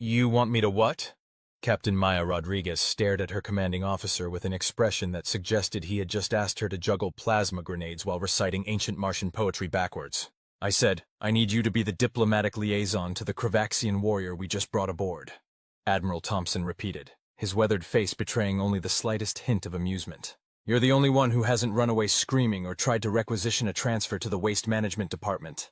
You want me to what? Captain Maya Rodriguez stared at her commanding officer with an expression that suggested he had just asked her to juggle plasma grenades while reciting ancient Martian poetry backwards. I said, I need you to be the diplomatic liaison to the Cravaxian warrior we just brought aboard. Admiral Thompson repeated, his weathered face betraying only the slightest hint of amusement. You're the only one who hasn't run away screaming or tried to requisition a transfer to the Waste Management Department.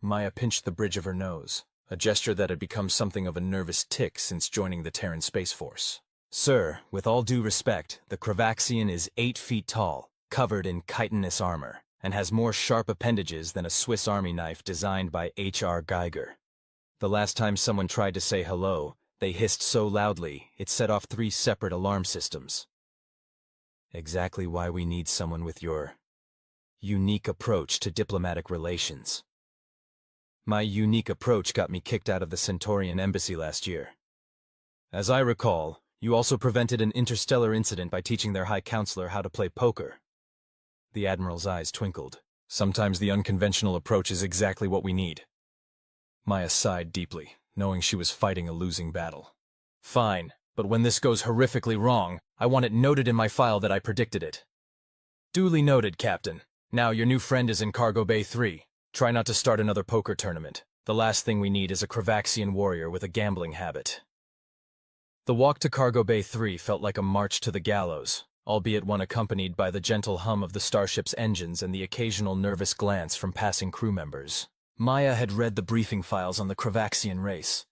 Maya pinched the bridge of her nose, a gesture that had become something of a nervous tic since joining the Terran Space Force. Sir, with all due respect, the Cravaxian is 8 feet tall, covered in chitinous armor, and has more sharp appendages than a Swiss Army knife designed by H.R. Geiger. The last time someone tried to say hello, they hissed so loudly, it set off 3 separate alarm systems. Exactly why we need someone with your unique approach to diplomatic relations. My unique approach got me kicked out of the Centaurian embassy last year. As I recall, you also prevented an interstellar incident by teaching their High Counselor how to play poker. The Admiral's eyes twinkled. Sometimes the unconventional approach is exactly what we need. Maya sighed deeply, knowing she was fighting a losing battle. Fine, but when this goes horrifically wrong, I want it noted in my file that I predicted it. Duly noted, Captain. Now your new friend is in Cargo Bay 3. Try not to start another poker tournament. The last thing we need is a Cravaxian warrior with a gambling habit. The walk to Cargo Bay 3 felt like a march to the gallows, albeit one accompanied by the gentle hum of the starship's engines and the occasional nervous glance from passing crew members. Maya had read the briefing files on the Cravaxian race,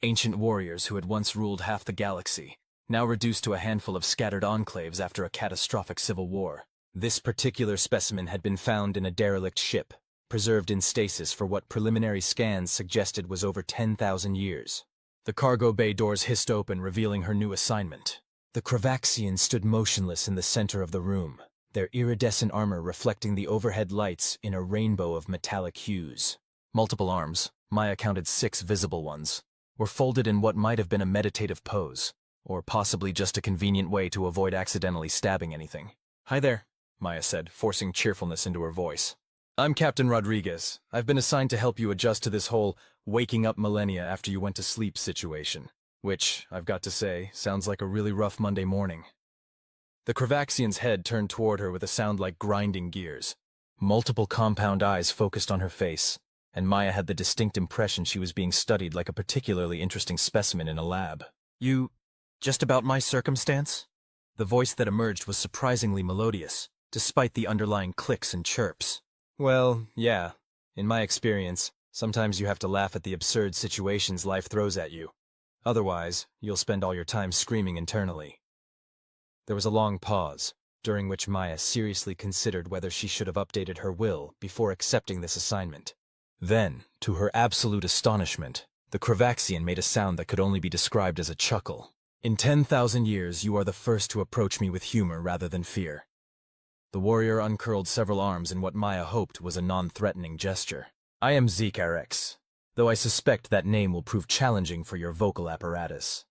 ancient warriors who had once ruled half the galaxy, now reduced to a handful of scattered enclaves after a catastrophic civil war. This particular specimen had been found in a derelict ship, preserved in stasis for what preliminary scans suggested was over 10,000 years. The cargo bay doors hissed open, revealing her new assignment. The Cravaxians stood motionless in the center of the room, their iridescent armor reflecting the overhead lights in a rainbow of metallic hues. Multiple arms, Maya counted 6 visible ones, were folded in what might have been a meditative pose, or possibly just a convenient way to avoid accidentally stabbing anything. Hi there, Maya said, forcing cheerfulness into her voice. I'm Captain Rodriguez. I've been assigned to help you adjust to this whole waking up millennia after you went to sleep situation, which, I've got to say, sounds like a really rough Monday morning. The Cravaxian's head turned toward her with a sound like grinding gears. Multiple compound eyes focused on her face, and Maya had the distinct impression she was being studied like a particularly interesting specimen in a lab. You, just about my circumstance? The voice that emerged was surprisingly melodious, despite the underlying clicks and chirps. Well, yeah. In my experience, sometimes you have to laugh at the absurd situations life throws at you. Otherwise, you'll spend all your time screaming internally. There was a long pause, during which Maya seriously considered whether she should have updated her will before accepting this assignment. Then, to her absolute astonishment, the Cravaxian made a sound that could only be described as a chuckle. In 10,000 years, you are the first to approach me with humor rather than fear. The warrior uncurled several arms in what Maya hoped was a non-threatening gesture. I am Zeke RX, though I suspect that name will prove challenging for your vocal apparatus.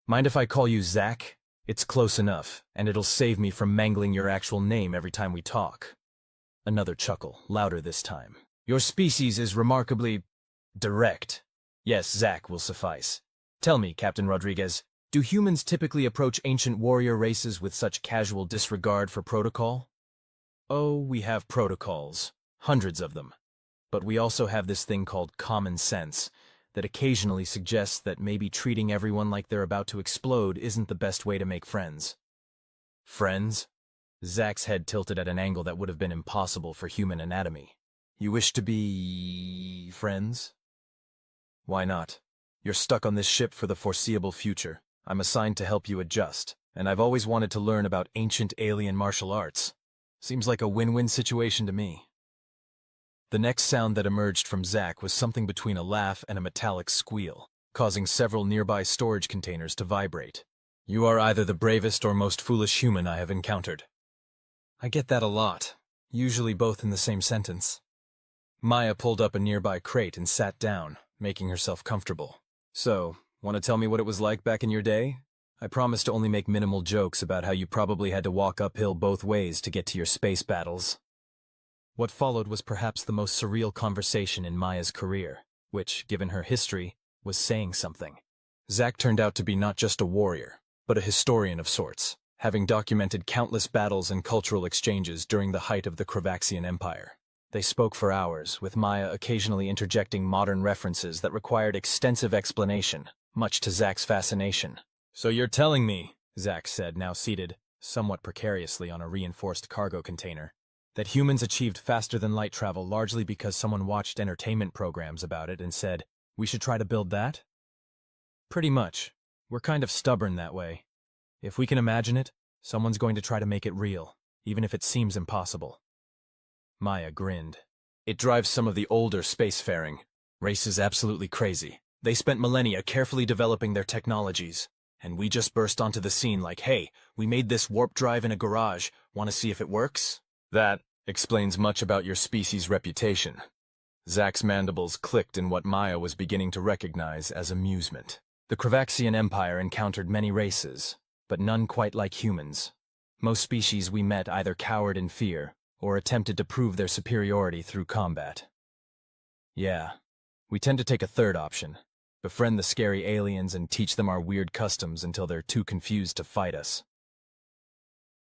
Mind if I call you Zach? It's close enough, and it'll save me from mangling your actual name every time we talk. Another chuckle, louder this time. Your species is remarkably direct. Yes, Zach will suffice. Tell me, Captain Rodriguez, do humans typically approach ancient warrior races with such casual disregard for protocol? Oh, we have protocols, hundreds of them. But we also have this thing called common sense that occasionally suggests that maybe treating everyone like they're about to explode isn't the best way to make friends. Friends? Zach's head tilted at an angle that would have been impossible for human anatomy. You wish to be friends? Why not? You're stuck on this ship for the foreseeable future. I'm assigned to help you adjust, and I've always wanted to learn about ancient alien martial arts. Seems like a win-win situation to me. The next sound that emerged from Zach was something between a laugh and a metallic squeal, causing several nearby storage containers to vibrate. You are either the bravest or most foolish human I have encountered. I get that a lot, usually both in the same sentence. Maya pulled up a nearby crate and sat down, making herself comfortable. So, want to tell me what it was like back in your day? I promise to only make minimal jokes about how you probably had to walk uphill both ways to get to your space battles. What followed was perhaps the most surreal conversation in Maya's career, which, given her history, was saying something. Zack turned out to be not just a warrior, but a historian of sorts, having documented countless battles and cultural exchanges during the height of the Cravaxian Empire. They spoke for hours, with Maya occasionally interjecting modern references that required extensive explanation, much to Zack's fascination. "So you're telling me," Zack said, now seated, somewhat precariously on a reinforced cargo container, "that humans achieved faster-than-light travel largely because someone watched entertainment programs about it and said, 'We should try to build that'?" "Pretty much. We're kind of stubborn that way. If we can imagine it, someone's going to try to make it real, even if it seems impossible." Maya grinned. "It drives some of the older spacefaring. Race is absolutely crazy. They spent millennia carefully developing their technologies, and we just burst onto the scene like, 'Hey, we made this warp drive in a garage. Want to see if it works?' That explains much about your species' reputation." Zack's mandibles clicked in what Maya was beginning to recognize as amusement. The Cravaxian Empire encountered many races, but none quite like humans. Most species we met either cowered in fear or attempted to prove their superiority through combat. "Yeah, we tend to take a third option. Befriend the scary aliens and teach them our weird customs until they're too confused to fight us."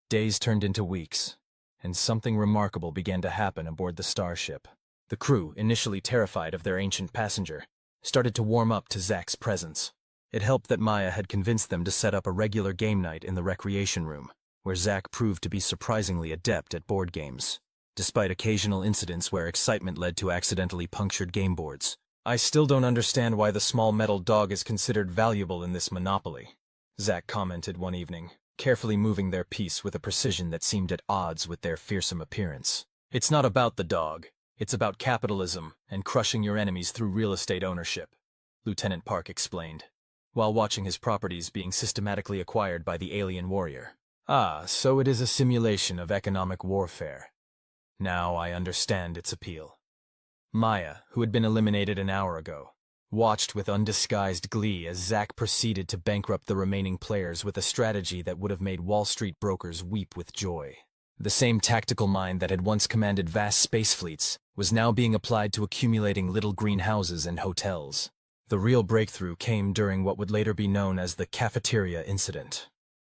Days turned into weeks, and something remarkable began to happen aboard the starship. The crew, initially terrified of their ancient passenger, started to warm up to Zack's presence. It helped that Maya had convinced them to set up a regular game night in the recreation room, where Zack proved to be surprisingly adept at board games, despite occasional incidents where excitement led to accidentally punctured game boards. "I still don't understand why the small metal dog is considered valuable in this monopoly," Zack commented one evening, carefully moving their piece with a precision that seemed at odds with their fearsome appearance. "It's not about the dog. It's about capitalism and crushing your enemies through real estate ownership," Lieutenant Park explained, while watching his properties being systematically acquired by the alien warrior. "Ah, so it is a simulation of economic warfare. Now I understand its appeal." Maya, who had been eliminated an hour ago, watched with undisguised glee as Zack proceeded to bankrupt the remaining players with a strategy that would have made Wall Street brokers weep with joy. The same tactical mind that had once commanded vast space fleets was now being applied to accumulating little green houses and hotels. The real breakthrough came during what would later be known as the cafeteria incident.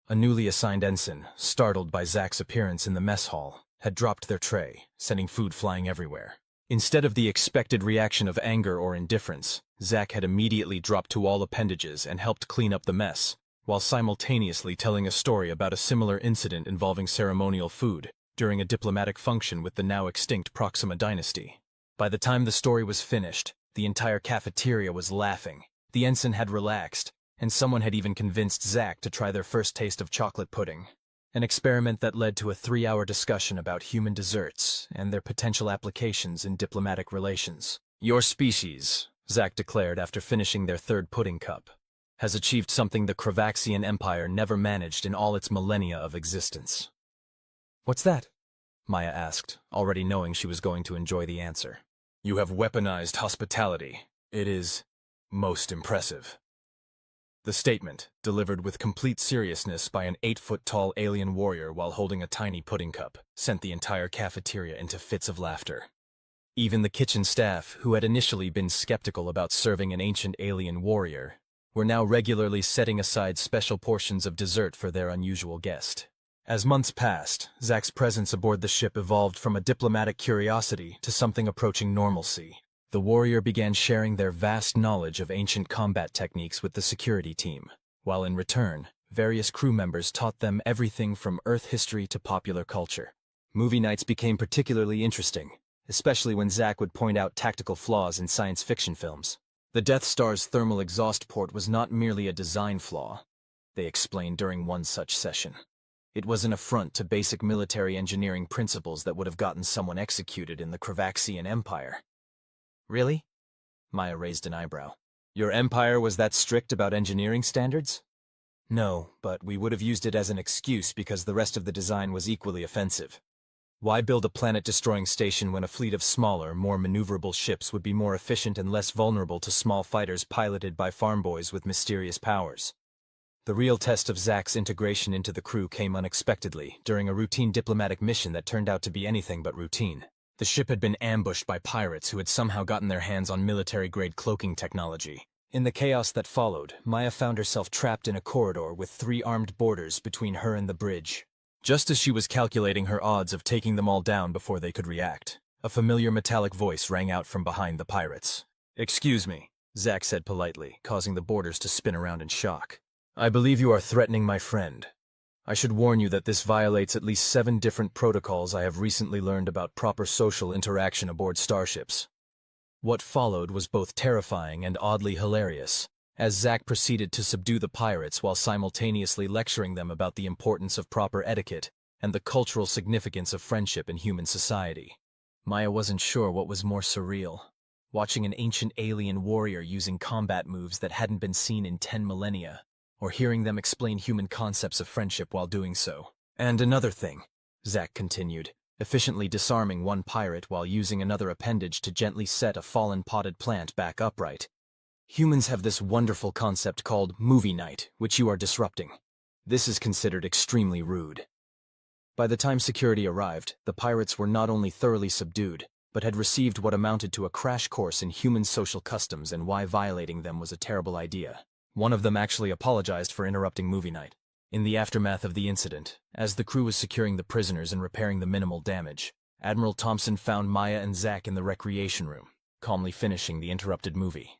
A newly assigned ensign, startled by Zack's appearance in the mess hall, had dropped their tray, sending food flying everywhere. Instead of the expected reaction of anger or indifference, Zack had immediately dropped to all appendages and helped clean up the mess, while simultaneously telling a story about a similar incident involving ceremonial food during a diplomatic function with the now extinct Proxima dynasty. By the time the story was finished, the entire cafeteria was laughing. The ensign had relaxed, and someone had even convinced Zack to try their first taste of chocolate pudding. An experiment that led to a 3-hour discussion about human desserts and their potential applications in diplomatic relations. "Your species," Zack declared after finishing their third pudding cup, "has achieved something the Cravaxian Empire never managed in all its millennia of existence." "What's that?" Maya asked, already knowing she was going to enjoy the answer. "You have weaponized hospitality. It is most impressive." The statement, delivered with complete seriousness by an 8-foot-tall alien warrior while holding a tiny pudding cup, sent the entire cafeteria into fits of laughter. Even the kitchen staff, who had initially been skeptical about serving an ancient alien warrior, were now regularly setting aside special portions of dessert for their unusual guest. As months passed, Zack's presence aboard the ship evolved from a diplomatic curiosity to something approaching normalcy. The warrior began sharing their vast knowledge of ancient combat techniques with the security team, while in return, various crew members taught them everything from Earth history to popular culture. Movie nights became particularly interesting, especially when Zack would point out tactical flaws in science fiction films. The Death Star's thermal exhaust port was not merely a design flaw, they explained during one such session. It was an affront to basic military engineering principles that would have gotten someone executed in the Cravaxian Empire. "Really?" Maya raised an eyebrow. "Your empire was that strict about engineering standards?" "No, but we would have used it as an excuse because the rest of the design was equally offensive. Why build a planet-destroying station when a fleet of smaller, more maneuverable ships would be more efficient and less vulnerable to small fighters piloted by farm boys with mysterious powers?" The real test of Zack's integration into the crew came unexpectedly during a routine diplomatic mission that turned out to be anything but routine. The ship had been ambushed by pirates who had somehow gotten their hands on military-grade cloaking technology, In the chaos that followed, Maya found herself trapped in a corridor with 3 armed boarders between her and the bridge. Just as she was calculating her odds of taking them all down before they could react, a familiar metallic voice rang out from behind the pirates. "Excuse me," Zack said politely, causing the boarders to spin around in shock. "I believe you are threatening my friend. I should warn you that this violates at least 7 different protocols I have recently learned about proper social interaction aboard starships." What followed was both terrifying and oddly hilarious, as Zack proceeded to subdue the pirates while simultaneously lecturing them about the importance of proper etiquette and the cultural significance of friendship in human society. Maya wasn't sure what was more surreal, watching an ancient alien warrior using combat moves that hadn't been seen in 10 millennia, or hearing them explain human concepts of friendship while doing so. "And another thing," Zack continued, efficiently disarming one pirate while using another appendage to gently set a fallen potted plant back upright. "Humans have this wonderful concept called movie night, which you are disrupting. This is considered extremely rude." By the time security arrived, the pirates were not only thoroughly subdued, but had received what amounted to a crash course in human social customs and why violating them was a terrible idea. One of them actually apologized for interrupting movie night. In the aftermath of the incident, as the crew was securing the prisoners and repairing the minimal damage, Admiral Thompson found Maya and Zack in the recreation room, calmly finishing the interrupted movie.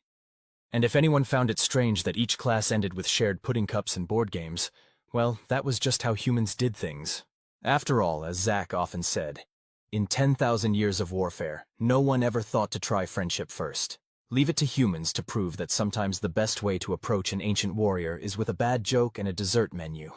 And if anyone found it strange that each class ended with shared pudding cups and board games, well, that was just how humans did things. After all, as Zack often said, in 10,000 years of warfare, no one ever thought to try friendship first. Leave it to humans to prove that sometimes the best way to approach an ancient warrior is with a bad joke and a dessert menu.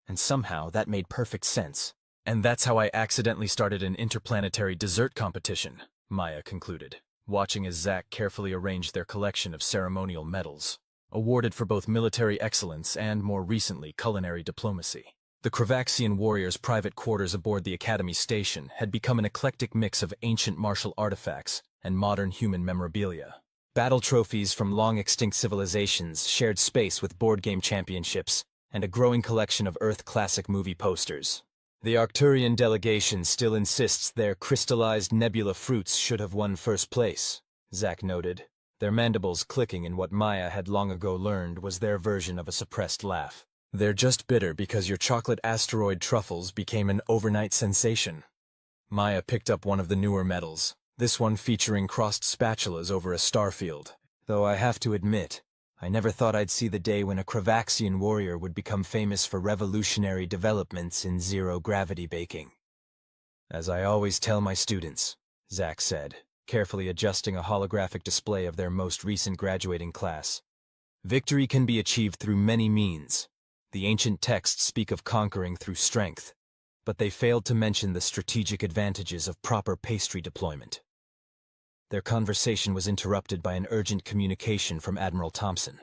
And somehow that made perfect sense. "And that's how I accidentally started an interplanetary dessert competition," Maya concluded, watching as Zack carefully arranged their collection of ceremonial medals, awarded for both military excellence and, more recently, culinary diplomacy. The Cravaxian warriors' private quarters aboard the Academy station had become an eclectic mix of ancient martial artifacts and modern human memorabilia. Battle trophies from long-extinct civilizations shared space with board game championships and a growing collection of Earth classic movie posters. The Arcturian delegation still insists their crystallized nebula fruits should have won first place, Zack noted, their mandibles clicking in what Maya had long ago learned was their version of a suppressed laugh. "They're just bitter because your chocolate asteroid truffles became an overnight sensation." Maya picked up one of the newer medals, this one featuring crossed spatulas over a starfield. "Though I have to admit, I never thought I'd see the day when a Cravaxian warrior would become famous for revolutionary developments in zero-gravity baking." "As I always tell my students," Zack said, carefully adjusting a holographic display of their most recent graduating class, "victory can be achieved through many means. The ancient texts speak of conquering through strength, but they failed to mention the strategic advantages of proper pastry deployment." Their conversation was interrupted by an urgent communication from Admiral Thompson.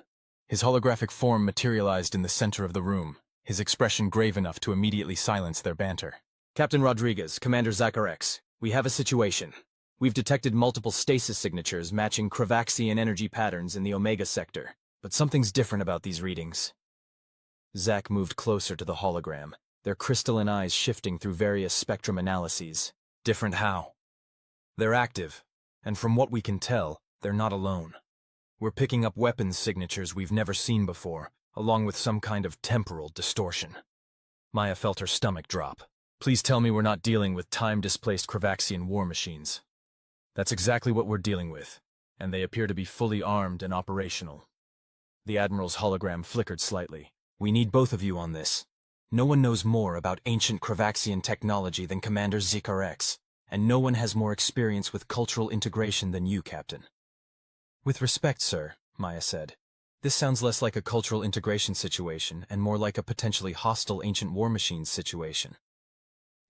His holographic form materialized in the center of the room, his expression grave enough to immediately silence their banter. "Captain Rodriguez, Commander Zaccarex, we have a situation. We've detected multiple stasis signatures matching Cravaxian energy patterns in the Omega sector, but something's different about these readings." Zack moved closer to the hologram, their crystalline eyes shifting through various spectrum analyses. "Different how?" "They're active, and from what we can tell, they're not alone. We're picking up weapons signatures we've never seen before, along with some kind of temporal distortion." Maya felt her stomach drop. "Please tell me we're not dealing with time-displaced Cravaxian war machines." "That's exactly what we're dealing with, and they appear to be fully armed and operational." The Admiral's hologram flickered slightly. "We need both of you on this. No one knows more about ancient Cravaxian technology than Commander Zaccarex, and no one has more experience with cultural integration than you, Captain." "With respect, sir," Maya said, "this sounds less like a cultural integration situation and more like a potentially hostile ancient war machines situation."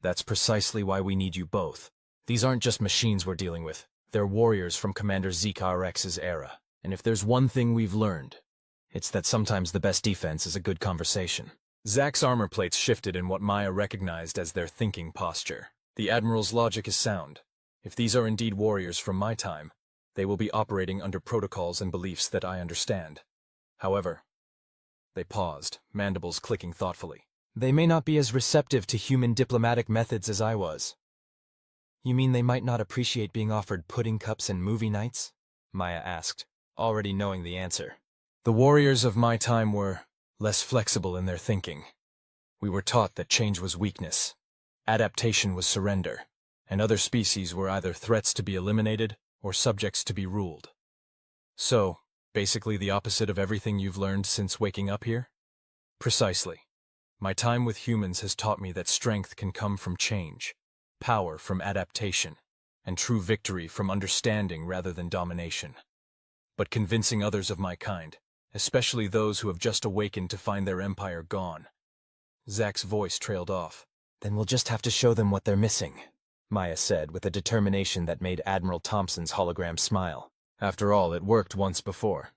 "That's precisely why we need you both. These aren't just machines we're dealing with. They're warriors from Commander Zaccarex's era. And if there's one thing we've learned, it's that sometimes the best defense is a good conversation." Zack's armor plates shifted in what Maya recognized as their thinking posture. "The Admiral's logic is sound. If these are indeed warriors from my time, they will be operating under protocols and beliefs that I understand. However," they paused, mandibles clicking thoughtfully, "they may not be as receptive to human diplomatic methods as I was." "You mean they might not appreciate being offered pudding cups and movie nights?" Maya asked, already knowing the answer. The warriors of my time were less flexible in their thinking. We were taught that change was weakness, adaptation was surrender, and other species were either threats to be eliminated or subjects to be ruled. So, basically the opposite of everything you've learned since waking up here? Precisely. My time with humans has taught me that strength can come from change, power from adaptation, and true victory from understanding rather than domination. But convincing others of my kind, especially those who have just awakened to find their empire gone. Zach's voice trailed off. Then we'll just have to show them what they're missing, Maya said with a determination that made Admiral Thompson's hologram smile. After all, it worked once before.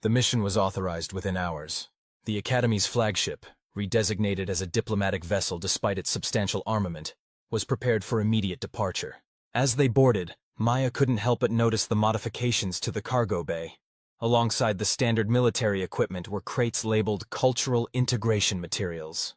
The mission was authorized within hours. The Academy's flagship, redesignated as a diplomatic vessel despite its substantial armament, was prepared for immediate departure. As they boarded, Maya couldn't help but notice the modifications to the cargo bay. Alongside the standard military equipment were crates labeled Cultural Integration Materials.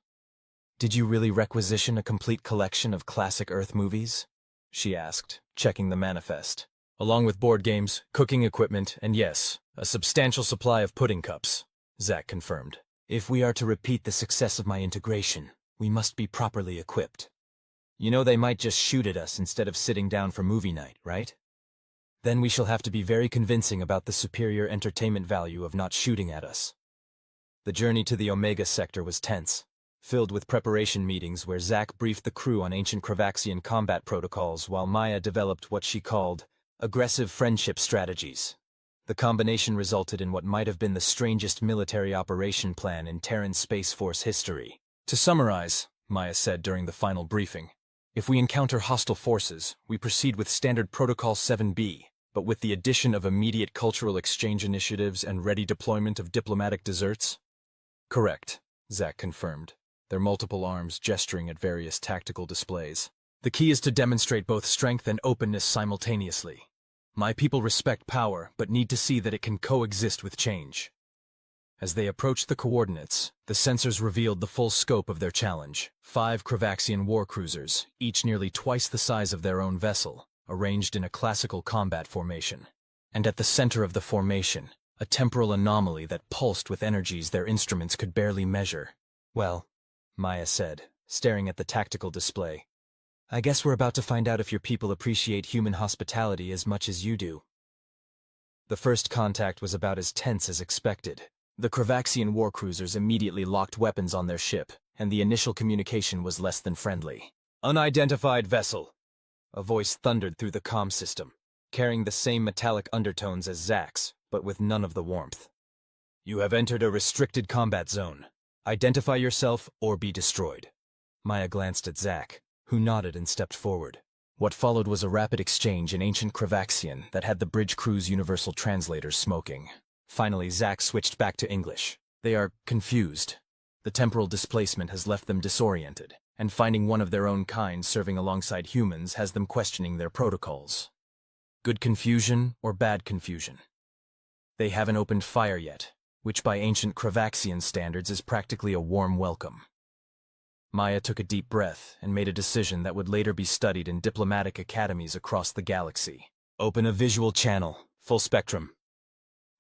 "Did you really requisition a complete collection of classic Earth movies?" she asked, checking the manifest. Along with board games, cooking equipment, and yes, a substantial supply of pudding cups, Zach confirmed. "If we are to repeat the success of my integration, we must be properly equipped. You know they might just shoot at us instead of sitting down for movie night, right? Then we shall have to be very convincing about the superior entertainment value of not shooting at us." The journey to the Omega sector was tense, filled with preparation meetings where Zach briefed the crew on ancient Cravaxian combat protocols while Maya developed what she called aggressive friendship strategies. The combination resulted in what might have been the strangest military operation plan in Terran Space Force history. "To summarize," Maya said during the final briefing, "if we encounter hostile forces, we proceed with Standard Protocol 7B, but with the addition of immediate cultural exchange initiatives and ready deployment of diplomatic deserts?" "Correct," Zach confirmed, their multiple arms gesturing at various tactical displays. "The key is to demonstrate both strength and openness simultaneously. My people respect power, but need to see that it can coexist with change." As they approached the coordinates, the sensors revealed the full scope of their challenge. 5 Cravaxian war cruisers, each nearly twice the size of their own vessel, arranged in a classical combat formation. And at the center of the formation, a temporal anomaly that pulsed with energies their instruments could barely measure. "Well," Maya said, staring at the tactical display, "I guess we're about to find out if your people appreciate human hospitality as much as you do." The first contact was about as tense as expected. The Cravaxian war cruisers immediately locked weapons on their ship, and the initial communication was less than friendly. "Unidentified vessel," a voice thundered through the comm system, carrying the same metallic undertones as Zach's, but with none of the warmth. "You have entered a restricted combat zone. Identify yourself or be destroyed." Maya glanced at Zach, who nodded and stepped forward. What followed was a rapid exchange in ancient Cravaxian that had the bridge crew's universal translators smoking. Finally, Zach switched back to English. "They are confused. The temporal displacement has left them disoriented, and finding one of their own kind serving alongside humans has them questioning their protocols. Good confusion or bad confusion? They haven't opened fire yet, which by ancient Cravaxian standards is practically a warm welcome." Maya took a deep breath and made a decision that would later be studied in diplomatic academies across the galaxy. "Open a visual channel, full spectrum."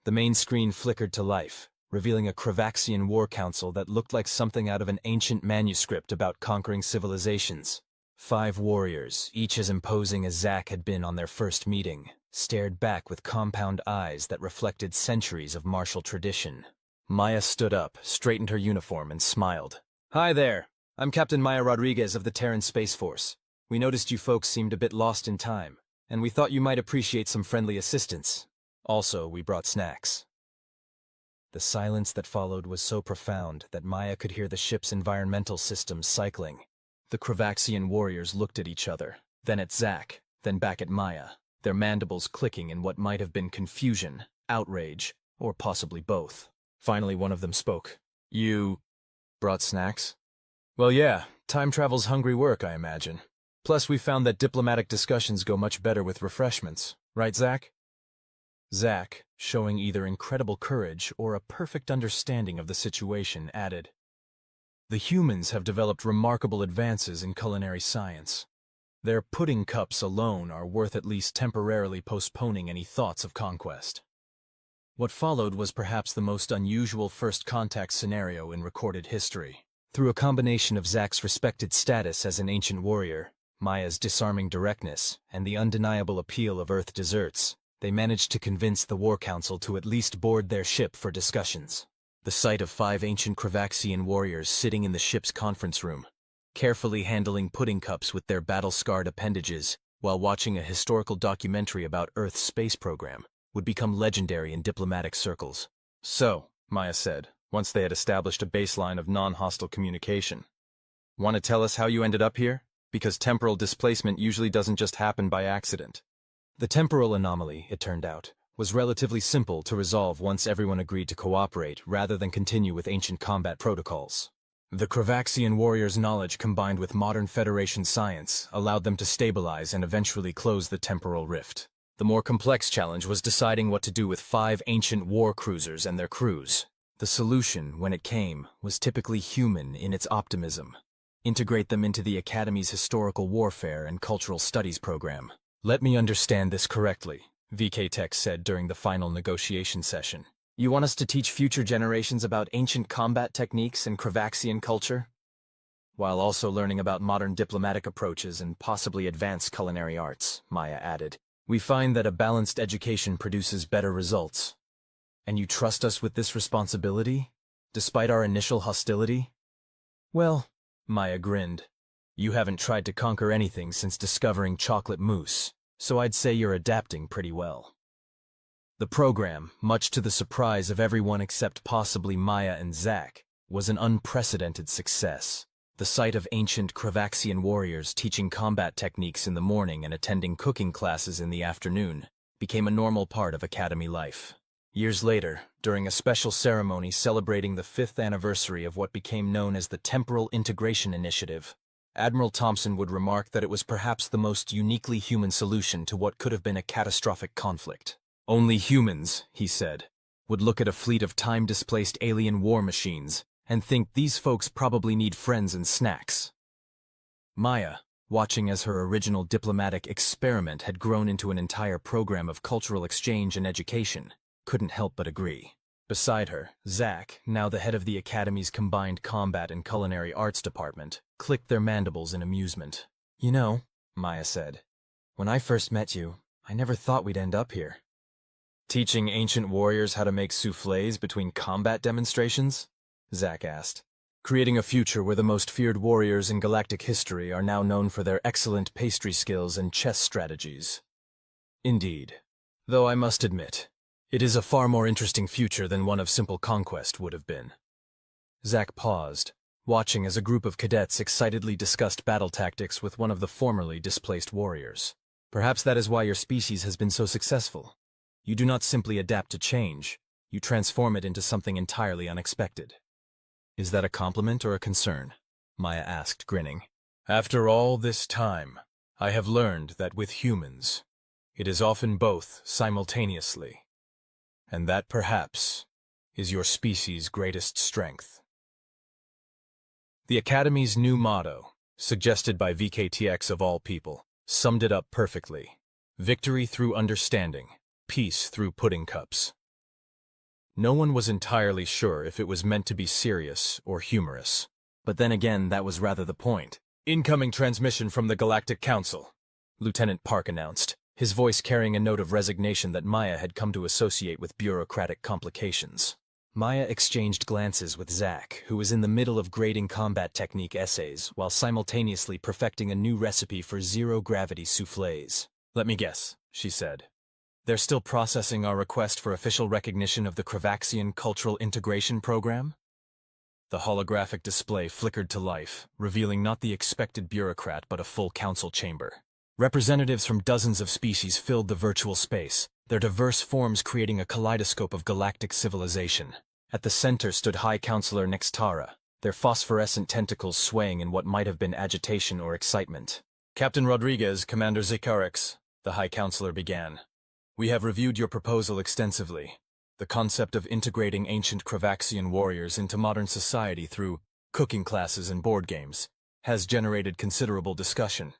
The main screen flickered to life, revealing a Cravaxian war council that looked like something out of an ancient manuscript about conquering civilizations. 5 warriors, each as imposing as Zach had been on their first meeting, stared back with compound eyes that reflected centuries of martial tradition. Maya stood up, straightened her uniform, and smiled. "Hi there. I'm Captain Maya Rodriguez of the Terran Space Force. We noticed you folks seemed a bit lost in time, and we thought you might appreciate some friendly assistance. Also, we brought snacks." The silence that followed was so profound that Maya could hear the ship's environmental systems cycling. The Cravaxian warriors looked at each other, then at Zach, then back at Maya, their mandibles clicking in what might have been confusion, outrage, or possibly both. Finally, one of them spoke. "You brought snacks?" "Well, yeah, time travel's hungry work, I imagine. Plus, we found that diplomatic discussions go much better with refreshments. Right, Zach?" Zach, showing either incredible courage or a perfect understanding of the situation, added, "The humans have developed remarkable advances in culinary science. Their pudding cups alone are worth at least temporarily postponing any thoughts of conquest." What followed was perhaps the most unusual first contact scenario in recorded history. Through a combination of Zack's respected status as an ancient warrior, Maya's disarming directness, and the undeniable appeal of Earth desserts, they managed to convince the War Council to at least board their ship for discussions. The sight of 5 ancient Kravaxian warriors sitting in the ship's conference room, carefully handling pudding cups with their battle-scarred appendages while watching a historical documentary about Earth's space program, would become legendary in diplomatic circles. "So," Maya said, once they had established a baseline of non-hostile communication, "want to tell us how you ended up here? Because temporal displacement usually doesn't just happen by accident." The temporal anomaly, it turned out, was relatively simple to resolve once everyone agreed to cooperate rather than continue with ancient combat protocols. The Kravaxian warriors' knowledge combined with modern Federation science allowed them to stabilize and eventually close the temporal rift. The more complex challenge was deciding what to do with 5 ancient war cruisers and their crews. The solution, when it came, was typically human in its optimism. Integrate them into the Academy's historical warfare and cultural studies program. "Let me understand this correctly," VK Tech said during the final negotiation session. "You want us to teach future generations about ancient combat techniques and Kravaxian culture, while also learning about modern diplomatic approaches and possibly advanced culinary arts," Maya added. "We find that a balanced education produces better results. And you trust us with this responsibility, despite our initial hostility?" "Well," Maya grinned, "you haven't tried to conquer anything since discovering chocolate mousse, so I'd say you're adapting pretty well." The program, much to the surprise of everyone except possibly Maya and Zack, was an unprecedented success. The sight of ancient Kravaxian warriors teaching combat techniques in the morning and attending cooking classes in the afternoon became a normal part of Academy life. Years later, during a special ceremony celebrating the 5th anniversary of what became known as the Temporal Integration Initiative, Admiral Thompson would remark that it was perhaps the most uniquely human solution to what could have been a catastrophic conflict. "Only humans," he said, "would look at a fleet of time-displaced alien war machines and think these folks probably need friends and snacks." Maya, watching as her original diplomatic experiment had grown into an entire program of cultural exchange and education, couldn't help but agree. Beside her, Zack, now the head of the Academy's combined combat and culinary arts department, clicked their mandibles in amusement. "You know," Maya said, "when I first met you, I never thought we'd end up here." "Teaching ancient warriors how to make soufflés between combat demonstrations?" Zack asked. "Creating a future where the most feared warriors in galactic history are now known for their excellent pastry skills and chess strategies." "Indeed. Though I must admit, it is a far more interesting future than one of simple conquest would have been." Zack paused, watching as a group of cadets excitedly discussed battle tactics with one of the formerly displaced warriors. "Perhaps that is why your species has been so successful. You do not simply adapt to change, you transform it into something entirely unexpected." "Is that a compliment or a concern?" Maya asked, grinning. "After all this time, I have learned that with humans, it is often both simultaneously. And that, perhaps, is your species' greatest strength." The Academy's new motto, suggested by VKTX of all people, summed it up perfectly. Victory through understanding, peace through pudding cups. No one was entirely sure if it was meant to be serious or humorous. But then again, that was rather the point. "Incoming transmission from the Galactic Council," Lieutenant Park announced, his voice carrying a note of resignation that Maya had come to associate with bureaucratic complications. Maya exchanged glances with Zack, who was in the middle of grading combat technique essays while simultaneously perfecting a new recipe for zero-gravity soufflés. "Let me guess," she said. "They're still processing our request for official recognition of the Kravaxian Cultural Integration Program?" The holographic display flickered to life, revealing not the expected bureaucrat but a full council chamber. Representatives from dozens of species filled the virtual space, their diverse forms creating a kaleidoscope of galactic civilization. At the center stood High Counselor Nextara, their phosphorescent tentacles swaying in what might have been agitation or excitement. "Captain Rodriguez, Commander Zikarix," the High Counselor began. "We have reviewed your proposal extensively. The concept of integrating ancient Kravaxian warriors into modern society through cooking classes and board games has generated considerable discussion."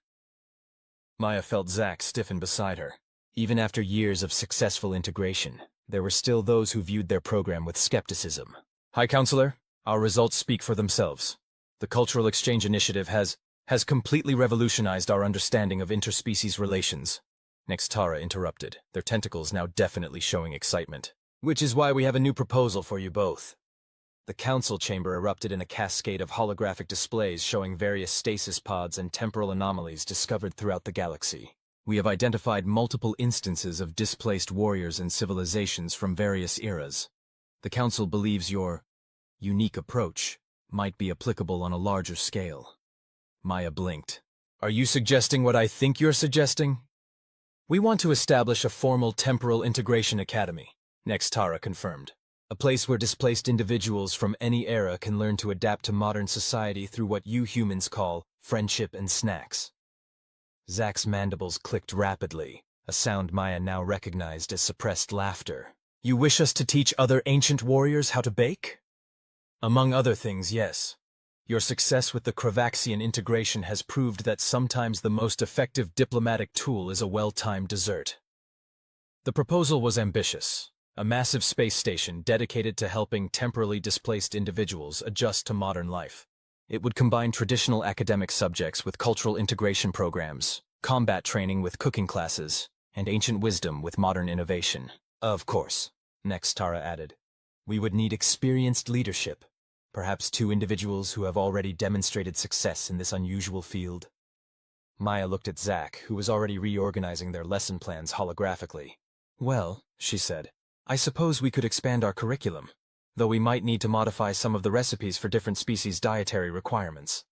Maya felt Zack stiffen beside her. Even after years of successful integration, There were still those who viewed their program with skepticism. High Counselor, our results speak for themselves. The Cultural Exchange Initiative has completely revolutionized our understanding of interspecies relations. Nextara interrupted, their tentacles now definitely showing excitement. Which is why we have a new proposal for you both. The council chamber erupted in a cascade of holographic displays showing various stasis pods and temporal anomalies discovered throughout the galaxy. We have identified multiple instances of displaced warriors and civilizations from various eras. The council believes your unique approach might be applicable on a larger scale. Maya blinked. Are you suggesting what I think you're suggesting? We want to establish a formal temporal integration academy, Nextara confirmed. A place where displaced individuals from any era can learn to adapt to modern society through what you humans call friendship and snacks. Zack's mandibles clicked rapidly, a sound Maya now recognized as suppressed laughter. You wish us to teach other ancient warriors how to bake? Among other things, yes. Your success with the Cravaxian integration has proved that sometimes the most effective diplomatic tool is a well-timed dessert. The proposal was ambitious. A massive space station dedicated to helping temporally displaced individuals adjust to modern life. It would combine traditional academic subjects with cultural integration programs, combat training with cooking classes, and ancient wisdom with modern innovation. Of course, Nextara added. We would need experienced leadership, perhaps 2 individuals who have already demonstrated success in this unusual field. Maya looked at Zack, who was already reorganizing their lesson plans holographically. Well, she said, I suppose we could expand our curriculum, though we might need to modify some of the recipes for different species' dietary requirements.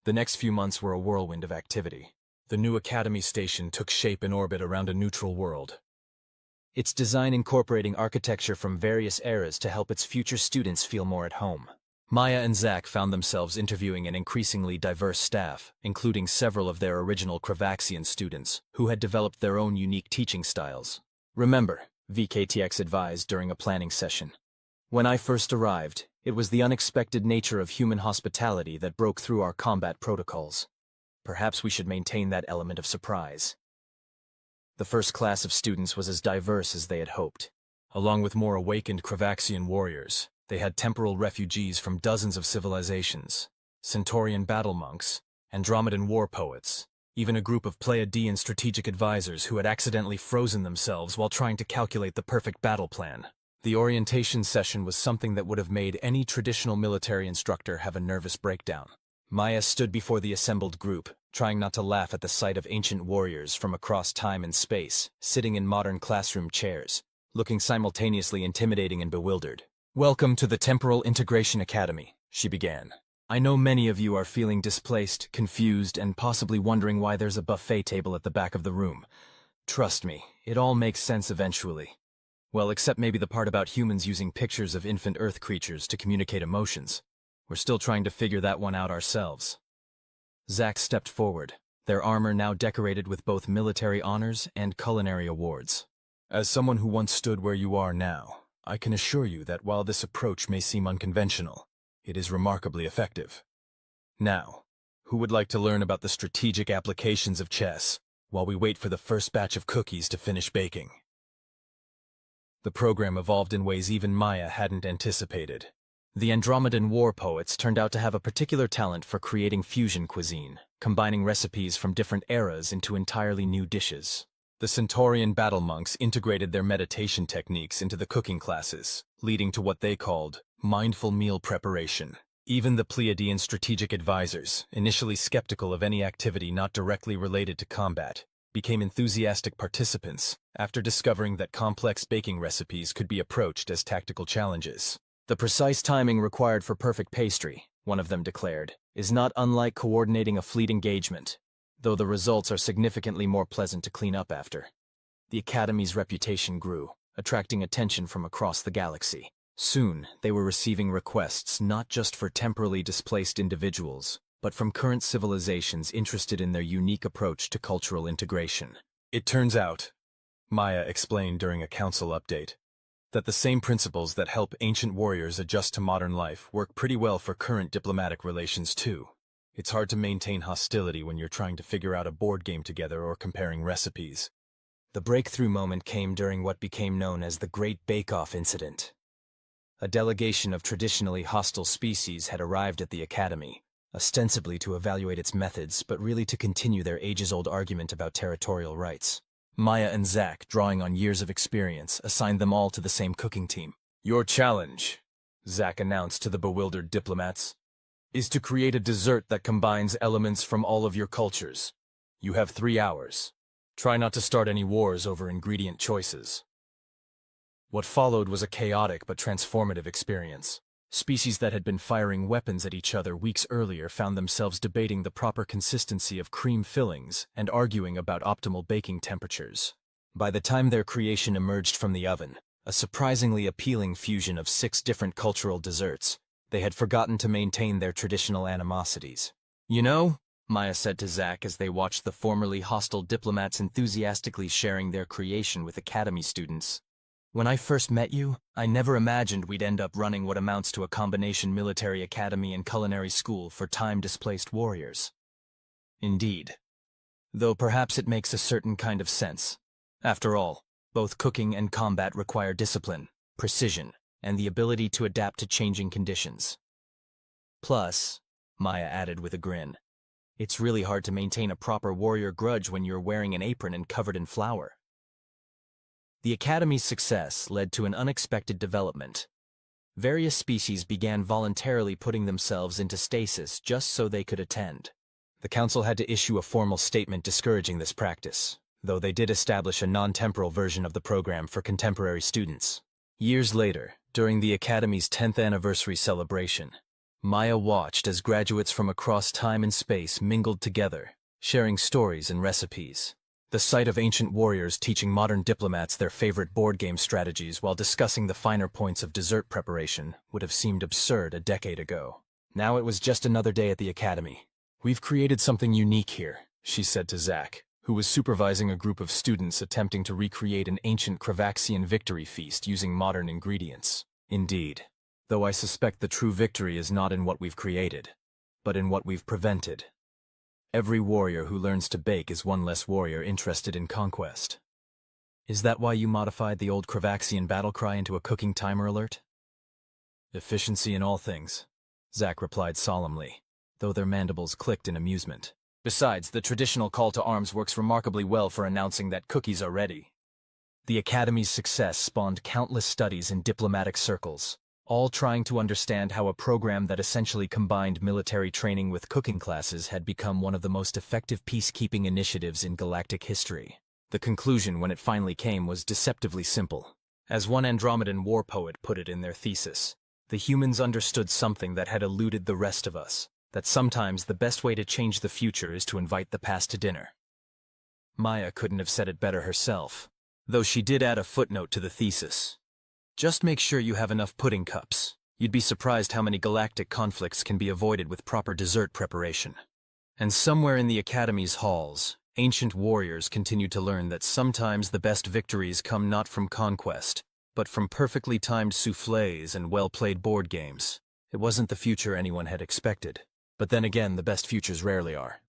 The next few months were a whirlwind of activity. The new Academy station took shape in orbit around a neutral world. Its design incorporating architecture from various eras to help its future students feel more at home. Maya and Zack found themselves interviewing an increasingly diverse staff, including several of their original Cravaxian students, who had developed their own unique teaching styles. Remember, VKTX advised during a planning session. When I first arrived, it was the unexpected nature of human hospitality that broke through our combat protocols. Perhaps we should maintain that element of surprise. The first class of students was as diverse as they had hoped. Along with more awakened Cravaxian warriors, they had temporal refugees from dozens of civilizations, Centaurian battle monks, Andromedan war poets, even a group of Pleiadian strategic advisors who had accidentally frozen themselves while trying to calculate the perfect battle plan. The orientation session was something that would have made any traditional military instructor have a nervous breakdown. Maya stood before the assembled group, trying not to laugh at the sight of ancient warriors from across time and space, sitting in modern classroom chairs, looking simultaneously intimidating and bewildered. Welcome to the Temporal Integration Academy, she began. I know many of you are feeling displaced, confused, and possibly wondering why there's a buffet table at the back of the room. Trust me, it all makes sense eventually. Well, except maybe the part about humans using pictures of infant Earth creatures to communicate emotions. We're still trying to figure that one out ourselves. Zack stepped forward, their armor now decorated with both military honors and culinary awards. As someone who once stood where you are now, I can assure you that while this approach may seem unconventional, it is remarkably effective. Now, who would like to learn about the strategic applications of chess while we wait for the first batch of cookies to finish baking? The program evolved in ways even Maya hadn't anticipated. The Andromedan war poets turned out to have a particular talent for creating fusion cuisine, combining recipes from different eras into entirely new dishes. The Centaurian battle monks integrated their meditation techniques into the cooking classes, leading to what they called mindful meal preparation. Even the Pleiadian strategic advisors, initially skeptical of any activity not directly related to combat, became enthusiastic participants after discovering that complex baking recipes could be approached as tactical challenges. The precise timing required for perfect pastry, one of them declared, is not unlike coordinating a fleet engagement, though the results are significantly more pleasant to clean up after. The Academy's reputation grew, attracting attention from across the galaxy. Soon, they were receiving requests not just for temporally displaced individuals, but from current civilizations interested in their unique approach to cultural integration. It turns out, Maya explained during a council update, that the same principles that help ancient warriors adjust to modern life work pretty well for current diplomatic relations too. It's hard to maintain hostility when you're trying to figure out a board game together or comparing recipes. The breakthrough moment came during what became known as the Great Bake-Off Incident. A delegation of traditionally hostile species had arrived at the Academy, ostensibly to evaluate its methods, but really to continue their ages-old argument about territorial rights. Maya and Zach, drawing on years of experience, assigned them all to the same cooking team. "Your challenge," Zach announced to the bewildered diplomats, "is to create a dessert that combines elements from all of your cultures. You have 3 hours. Try not to start any wars over ingredient choices." What followed was a chaotic but transformative experience. Species that had been firing weapons at each other weeks earlier found themselves debating the proper consistency of cream fillings and arguing about optimal baking temperatures. By the time their creation emerged from the oven, a surprisingly appealing fusion of 6 different cultural desserts, they had forgotten to maintain their traditional animosities. "You know," Maya said to Zach as they watched the formerly hostile diplomats enthusiastically sharing their creation with Academy students, "when I first met you, I never imagined we'd end up running what amounts to a combination military academy and culinary school for time-displaced warriors." Indeed. Though perhaps it makes a certain kind of sense. After all, both cooking and combat require discipline, precision, and the ability to adapt to changing conditions. Plus, Maya added with a grin, it's really hard to maintain a proper warrior grudge when you're wearing an apron and covered in flour. The Academy's success led to an unexpected development. Various species began voluntarily putting themselves into stasis just so they could attend. The Council had to issue a formal statement discouraging this practice, though they did establish a non-temporal version of the program for contemporary students. Years later, during the Academy's 10th anniversary celebration, Maya watched as graduates from across time and space mingled together, sharing stories and recipes. The sight of ancient warriors teaching modern diplomats their favorite board game strategies while discussing the finer points of dessert preparation would have seemed absurd a decade ago. Now it was just another day at the Academy. "We've created something unique here," she said to Zach, who was supervising a group of students attempting to recreate an ancient Cravaxian victory feast using modern ingredients. "Indeed. Though I suspect the true victory is not in what we've created, but in what we've prevented. Every warrior who learns to bake is one less warrior interested in conquest." "Is that why you modified the old Cravaxian battle cry into a cooking timer alert?" "Efficiency in all things," Zach replied solemnly, though their mandibles clicked in amusement. "Besides, the traditional call to arms works remarkably well for announcing that cookies are ready." The Academy's success spawned countless studies in diplomatic circles, all trying to understand how a program that essentially combined military training with cooking classes had become one of the most effective peacekeeping initiatives in galactic history. The conclusion, when it finally came, was deceptively simple. As one Andromedan war poet put it in their thesis, the humans understood something that had eluded the rest of us, that sometimes the best way to change the future is to invite the past to dinner. Maya couldn't have said it better herself, though she did add a footnote to the thesis. "Just make sure you have enough pudding cups. You'd be surprised how many galactic conflicts can be avoided with proper dessert preparation." And somewhere in the Academy's halls, ancient warriors continued to learn that sometimes the best victories come not from conquest, but from perfectly timed soufflés and well-played board games. It wasn't the future anyone had expected. But then again, the best futures rarely are.